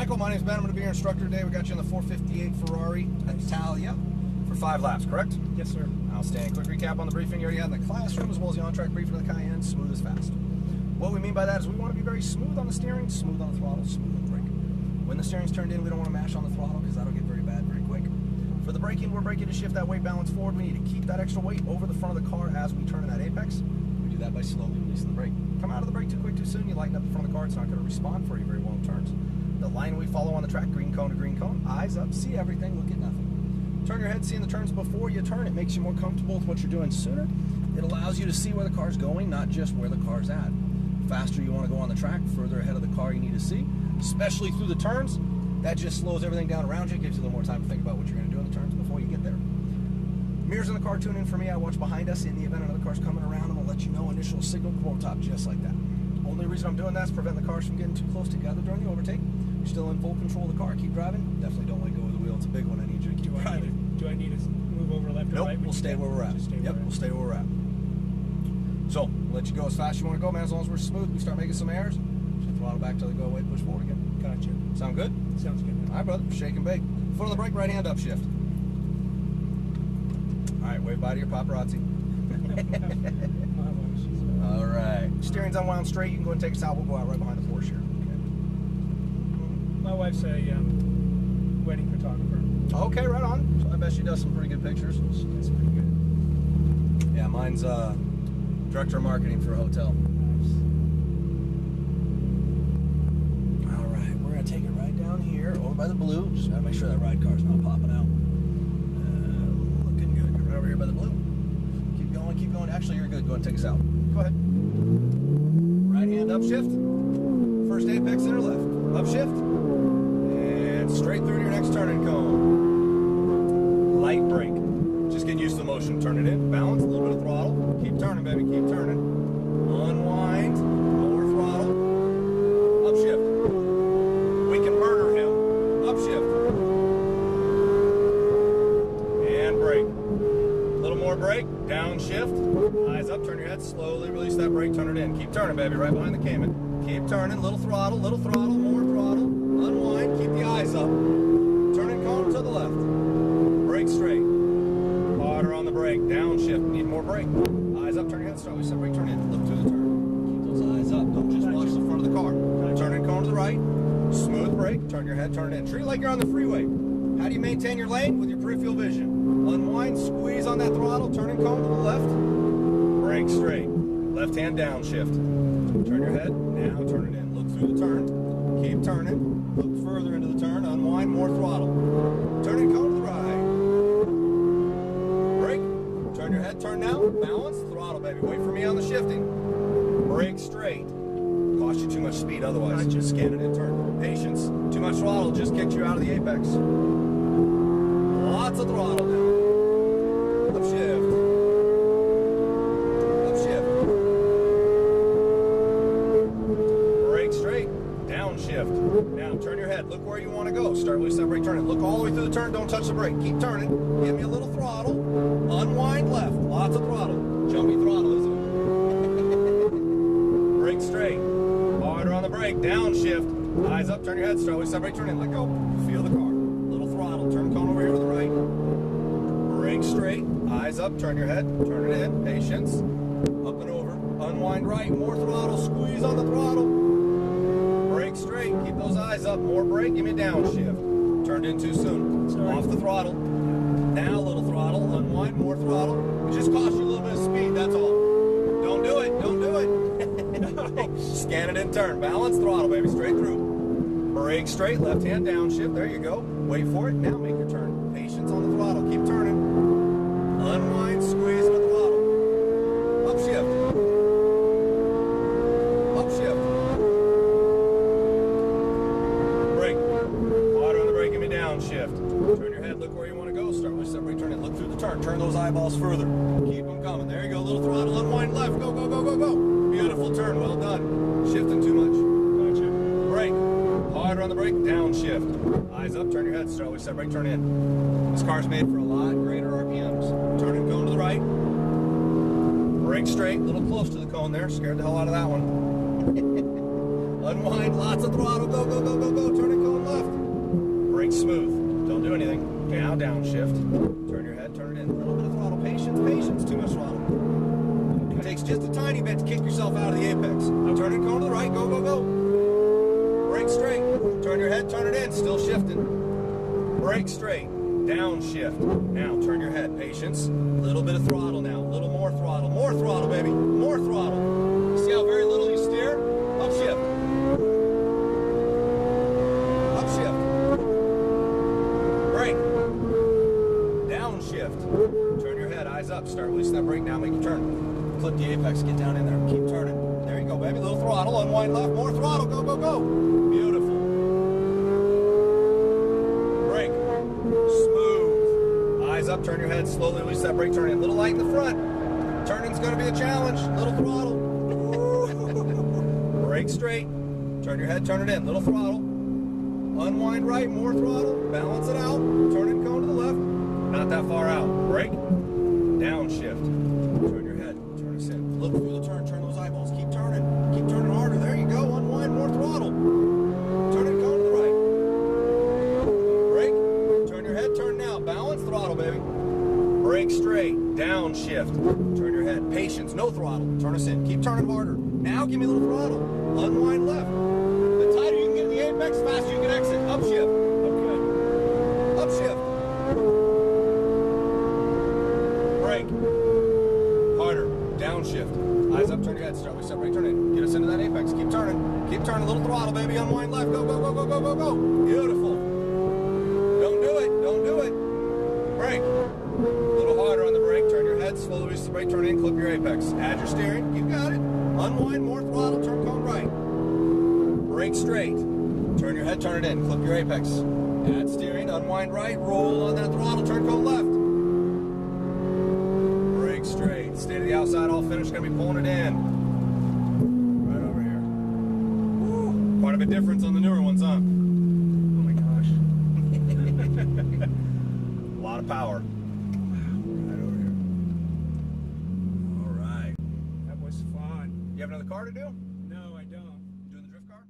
Michael, my name's Ben. I'm going to be your instructor today. We got you in the 458 Ferrari ITALIA for 5 laps, correct? Yes, sir. Outstanding. Quick recap on the briefing you already had in the classroom, as well as the on-track briefing of the Cayenne, smooth as fast. What we mean by that is we want to be very smooth on the steering, smooth on the throttle, smooth on the brake. When the steering's turned in, we don't want to mash on the throttle because that'll get very bad very quick. For the braking, we're braking to shift that weight balance forward. We need to keep that extra weight over the front of the car as we turn in that apex. We do that by slowly releasing the brake. Come out of the brake too quick too soon, you lighten up the front of the car, it's not going to respond for you very well in turns. The line we follow on the track, green cone to green cone, eyes up, see everything, look at nothing. Turn your head, seeing the turns before you turn. It makes you more comfortable with what you're doing sooner. It allows you to see where the car's going, not just where the car's at. Faster you want to go on the track, further ahead of the car you need to see, especially through the turns. That just slows everything down around you, gives you a little more time to think about what you're going to do in the turns before you get there. Mirrors in the car tune in for me. I watch behind us. In the event another car's coming around, I'm going to let you know initial signal, come over top just like that. Only reason I'm doing that is to prevent the cars from getting too close together during the overtake. You're still in full control of the car. Keep driving. Definitely don't let go of the wheel. It's a big one. I need you to keep driving. Do I need to move over left or right? Nope, we'll stay where we're at. Yep, we'll stay where we're at. So, we'll let you go as fast as you want to go, man. As long as we're smooth, we start making some errors. Just throttle back till they go away, push forward again. Gotcha. Sound good? Sounds good. All right, brother. Shake and bake. Foot on the brake, right hand upshift. All right, wave bye to your paparazzi. All right. Steering's unwound straight. You can go and take us out. We'll go out right behind the Porsche here. Okay. My wife's a wedding photographer. Okay, right on. So I bet she does some pretty good pictures. That's pretty good. Yeah, mine's director of marketing for a hotel. Nice. All right, we're gonna take it right down here, over by the blue. Just gotta make sure that ride car's not popping out. Looking good. You're right over here by the blue. Keep going, keep going. Actually, you're good. Go ahead and take us out. Go ahead. Right hand upshift. First apex center left. Upshift. And straight through to your next turning cone. Light brake. Just get used to the motion. Turn it in. Balance. A little bit of throttle. Keep turning, baby. Keep turning. Unwind. Lower throttle. Upshift. We can murder him. Upshift. And brake. A little more brake. Downshift. Eyes up. Turn your head. Slowly release that brake. Turn it in. Keep turning, baby. Right behind the Cayman. Keep turning. Little throttle. Little throttle. More throttle. Unwind. Keep the eyes up. Turning cone to the left. Brake straight. Harder on the brake. Downshift. Need more brake. Eyes up. Turn your head. Start. We said brake. Turn in. Look through the turn. Keep those eyes up. Don't just watch the front of the car. Turning cone to the right. Smooth brake. Turn your head. Turn it in. Treat it like you're on the freeway. How do you maintain your lane? With your peripheral vision. Unwind. Squeeze on that throttle. Turning cone to the left. Brake straight. Left hand downshift. Turn your head. Now turn it in. Look through the turn. Keep turning. Look further into the turn. Unwind. More throttle. Turning cone to the right. Brake. Turn your head. Turn now. Balance. Throttle, baby. Wait for me on the shifting. Brake straight. Cost you too much speed otherwise. Gotcha. Just scan it in turn. Patience. Too much throttle just kicked you out of the apex. Lots of throttle now. Upshift. Downshift. Now turn your head. Look where you want to go. Start release that brake. Turn it. Look all the way through the turn. Don't touch the brake. Keep turning. Give me a little throttle. Unwind left. Lots of throttle. Jumpy throttle, isn't it? Brake straight. Harder on the brake. Downshift. Eyes up. Turn your head. Start release that brake. Turn in. Let go. Feel the car. Little throttle. Turn cone over here to the right. Brake straight. Eyes up. Turn your head. Turn it in. Patience. Up and over. Unwind right. More throttle. Squeeze on the throttle. Brake straight. Keep those eyes up. More brake. Give me a downshift. Turned in too soon. Sorry. Off the throttle. Now a little throttle. Unwind. More throttle. It just costs you a little bit of speed. That's all. Don't do it. Don't do it. Scan it in turn. Balance. Throttle, baby. Straight through. Brake straight. Left hand downshift. There you go. Wait for it. Now make your turn. Patience on the throttle. Keep turning. Unwind. Squeeze the throttle. Upshift. Upshift. Downshift. Turn your head, look where you want to go. Start with separate, turn it, look through the turn. Turn those eyeballs further. Keep them coming. There you go. Little throttle, unwind left. Go, go, go, go, go. Beautiful turn. Well done. Shifting too much. Gotcha. Brake. Harder on the brake. Downshift. Eyes up. Turn your head. Start with separate, turn in. This car's made for a lot greater RPMs. Turn and cone to the right. Brake straight. A little close to the cone there. Scared the hell out of that one. Unwind, lots of throttle. Go, go, go, go, go. Turn and cone left. Brake smooth. Don't do anything. Now downshift. Turn your head, turn it in. A little bit of throttle. Patience, patience. Too much throttle. It takes just a tiny bit to kick yourself out of the apex. Turn and cone to the right. Go, go, go. Brake straight. Turn your head, turn it in. Still shifting. Brake straight. Downshift. Now turn your head. Patience. A little bit of throttle now. A little more throttle. More throttle, baby. More throttle. You see how very little you steer? Upshift. Upshift. Brake. Downshift. Turn your head. Eyes up. Start releasing that brake now. Make a turn. Clip the apex. Get down in there. Keep turning. There you go, baby. Little throttle. Unwind left. More throttle. Go, go, go. Beautiful. Brake. Smooth. Eyes up. Turn your head. Slowly release that brake. Turn in. Little light in the front. Turning's going to be a challenge. Little throttle. Brake straight. Turn your head. Turn it in. Little throttle. Unwind right. More throttle. Balance it out. Turn and cone to the left. Not that far out. Brake. Downshift. Turn your head. Turn us in. Look through the turn. Turn those eyeballs. Keep turning. Keep turning harder. There you go. Unwind. More throttle. Turn and cone to the right. Brake. Turn your head. Turn now. Balance. Throttle, baby. Brake straight. Downshift. Turn your head. Patience. No throttle. Turn us in. Keep turning harder. Now give me a little throttle. Unwind left. The tighter you can get in the apex, faster you can exit. Upshift. Okay. Upshift. Brake. Harder. Downshift. Eyes up. Turn your head. Start with step brake. Turn in. Get us into that apex. Keep turning. Keep turning. Little throttle, baby. Unwind left. Go, go, go, go, go, go, go. Beautiful. Don't do it. Don't do it. Brake. A little harder on the brake. Turn your head. Slowly release the brake. Turn in. Clip your apex. Add your steering. You got it. Unwind. More throttle. Turn cone right. Brake straight. Turn your head. Turn it in. Clip your apex. Add steering. Unwind right. Roll on that throttle. Turn cone left. Brake straight. Stay to the outside. All finished. Gonna be pulling it in. Right over here. Woo. Quite a bit difference on the newer ones, huh? Oh my gosh. A lot of power. Right over here. All right. That was fun. You have another car to do? No, I don't. Doing the drift car?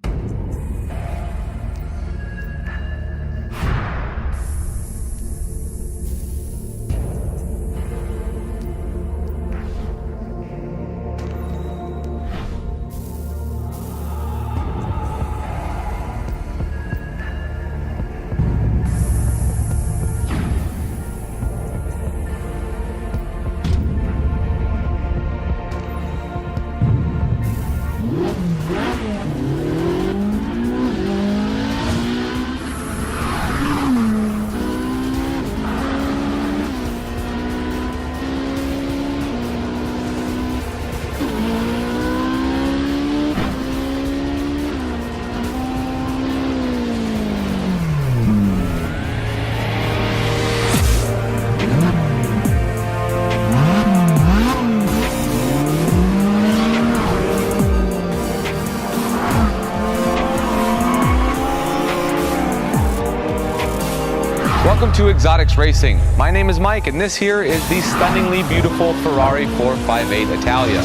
Welcome to Exotics Racing. My name is Mike, and this here is the stunningly beautiful Ferrari 458 Italia.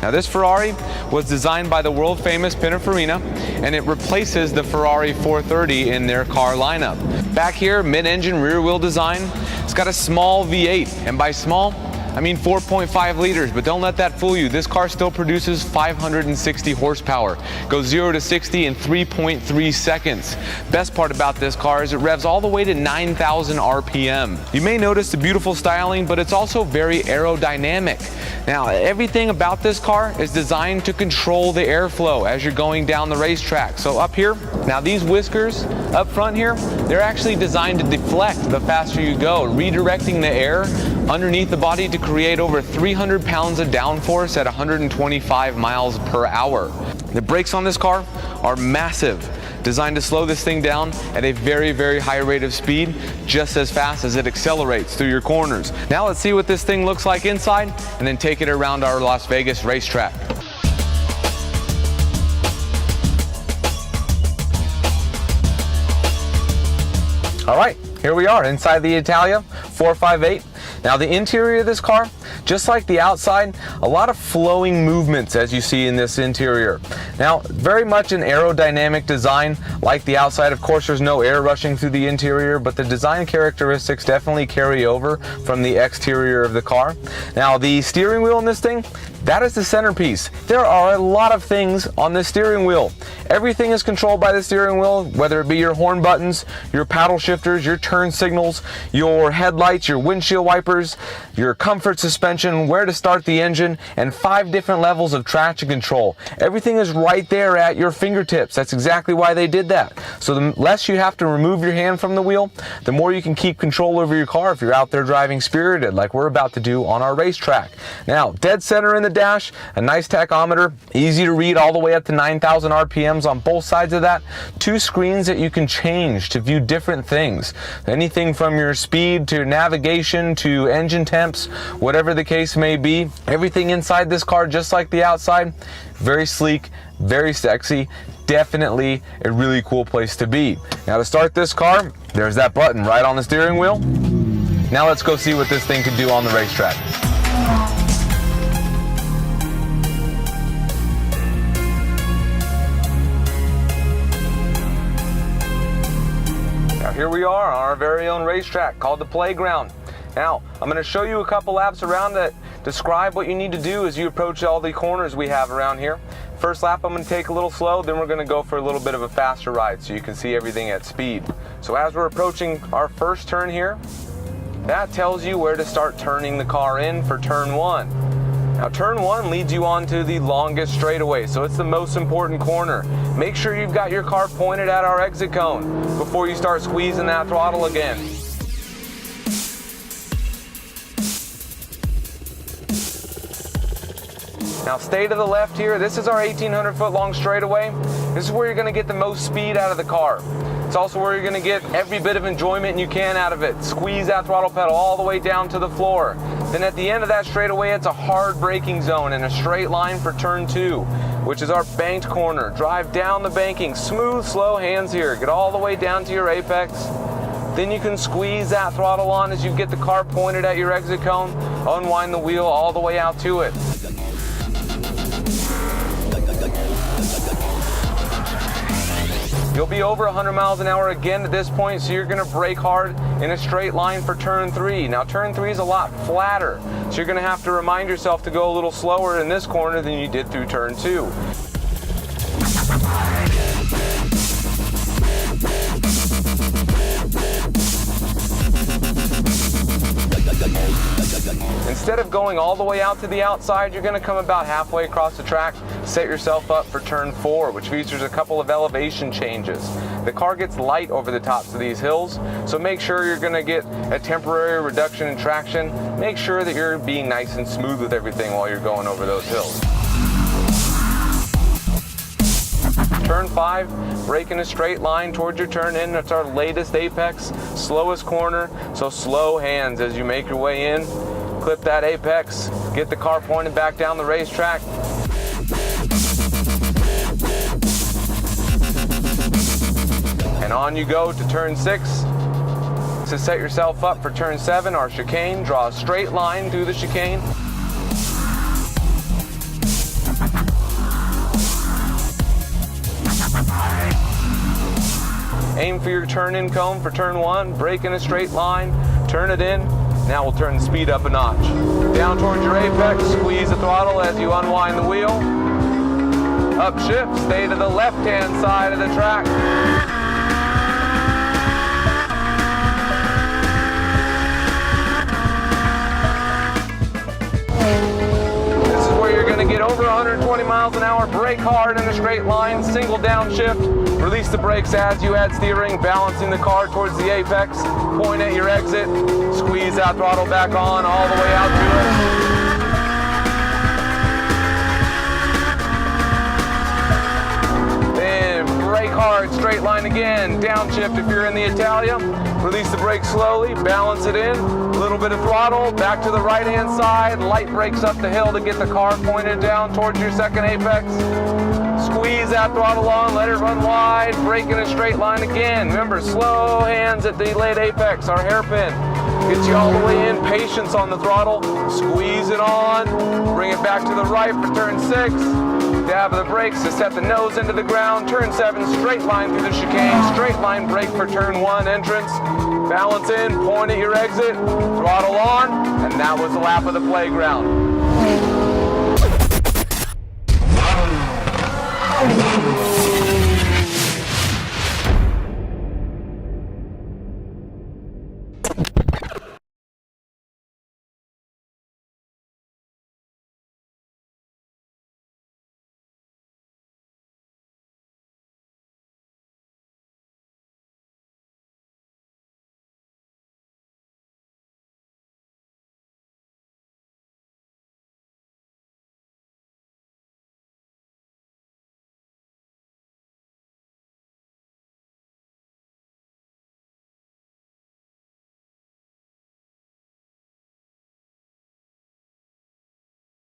Now this Ferrari was designed by the world famous Pininfarina, and it replaces the Ferrari 430 in their car lineup. Back here, mid-engine rear wheel design. It's got a small V8, and by small, I mean 4.5 liters, but don't let that fool you. This car still produces 560 horsepower. Goes 0 to 60 in 3.3 seconds. Best part about this car is it revs all the way to 9,000 RPM. You may notice the beautiful styling, but it's also very aerodynamic. Now, everything about this car is designed to control the airflow as you're going down the racetrack. So up here, now these whiskers up front here, they're actually designed to deflect the faster you go, redirecting the air underneath the body to create over 300 pounds of downforce at 125 miles per hour. The brakes on this car are massive, designed to slow this thing down at a very, very high rate of speed, just as fast as it accelerates through your corners. Now let's see what this thing looks like inside, and then take it around our Las Vegas racetrack. All right, here we are inside the Italia 458. Now the interior of this car, just like the outside, a lot of flowing movements as you see in this interior. Now very much an aerodynamic design like the outside. Of course there's no air rushing through the interior, but the design characteristics definitely carry over from the exterior of the car. Now the steering wheel in this thing, that is the centerpiece. There are a lot of things on the steering wheel. Everything is controlled by the steering wheel, whether it be your horn buttons, your paddle shifters, your turn signals, your headlights, your windshield wipers, your comfort suspension, where to start the engine, and 5 different levels of traction control. Everything is right there at your fingertips. That's exactly why they did that. So the less you have to remove your hand from the wheel, the more you can keep control over your car if you're out there driving spirited like we're about to do on our racetrack. Now, dead center in the dash, a nice tachometer, easy to read all the way up to 9,000 RPMs on both sides of that. 2 screens that you can change to view different things. Anything from your speed to navigation to engine temps, whatever the case may be. Everything inside this car, just like the outside, very sleek, very sexy. Definitely a really cool place to be. Now to start this car, there's that button right on the steering wheel. Now let's go see what this thing can do on the racetrack. Here we are on our very own racetrack called the Playground. Now, I'm going to show you a couple laps around that describe what you need to do as you approach all the corners we have around here. First lap I'm going to take a little slow, then we're going to go for a little bit of a faster ride so you can see everything at speed. So as we're approaching our first turn here, that tells you where to start turning the car in for turn 1. Now turn 1 leads you on to the longest straightaway, so it's the most important corner. Make sure you've got your car pointed at our exit cone before you start squeezing that throttle again. Now stay to the left here. This is our 1,800 foot long straightaway. This is where you're going to get the most speed out of the car. It's also where you're going to get every bit of enjoyment you can out of it. Squeeze that throttle pedal all the way down to the floor. Then at the end of that straightaway, it's a hard braking zone and a straight line for turn 2, which is our banked corner. Drive down the banking, smooth, slow hands here. Get all the way down to your apex. Then you can squeeze that throttle on as you get the car pointed at your exit cone. Unwind the wheel all the way out to it. You'll be over 100 miles an hour again at this point, so you're going to brake hard in a straight line for turn 3. Now turn 3 is a lot flatter, so you're going to have to remind yourself to go a little slower in this corner than you did through turn 2. Instead of going all the way out to the outside, you're going to come about halfway across the track, set yourself up for turn 4, which features a couple of elevation changes. The car gets light over the tops of these hills, so make sure you're going to get a temporary reduction in traction. Make sure that you're being nice and smooth with everything while you're going over those hills. Turn 5, brake in a straight line towards your turn in. That's our latest apex, slowest corner, so slow hands as you make your way in. Clip that apex, get the car pointed back down the racetrack. And on you go to turn 6. To set yourself up for turn 7, our chicane. Draw a straight line through the chicane. Aim for your turn-in cone for turn 1, brake in a straight line, turn it in. Now we'll turn the speed up a notch. Down towards your apex, squeeze the throttle as you unwind the wheel. Upshift, stay to the left-hand side of the track. This is where you're going to get over 120 miles an hour, brake hard in a straight line, single downshift. Release the brakes as you add steering, balancing the car towards the apex. Point at your exit, squeeze that throttle back on all the way out to it. Then brake hard, straight line again, downshift if you're in the Italia. Release the brakes slowly, balance it in, a little bit of throttle, back to the right hand side, light brakes up the hill to get the car pointed down towards your second apex. Squeeze that throttle on, let it run wide, brake in a straight line again. Remember, slow hands at the late apex, our hairpin. Gets you all the way in, patience on the throttle, squeeze it on, bring it back to the right for turn 6, dab of the brakes to set the nose into the ground, turn 7, straight line through the chicane, straight line brake for turn 1 entrance, balance in, point at your exit, throttle on, and that was the lap of the playground.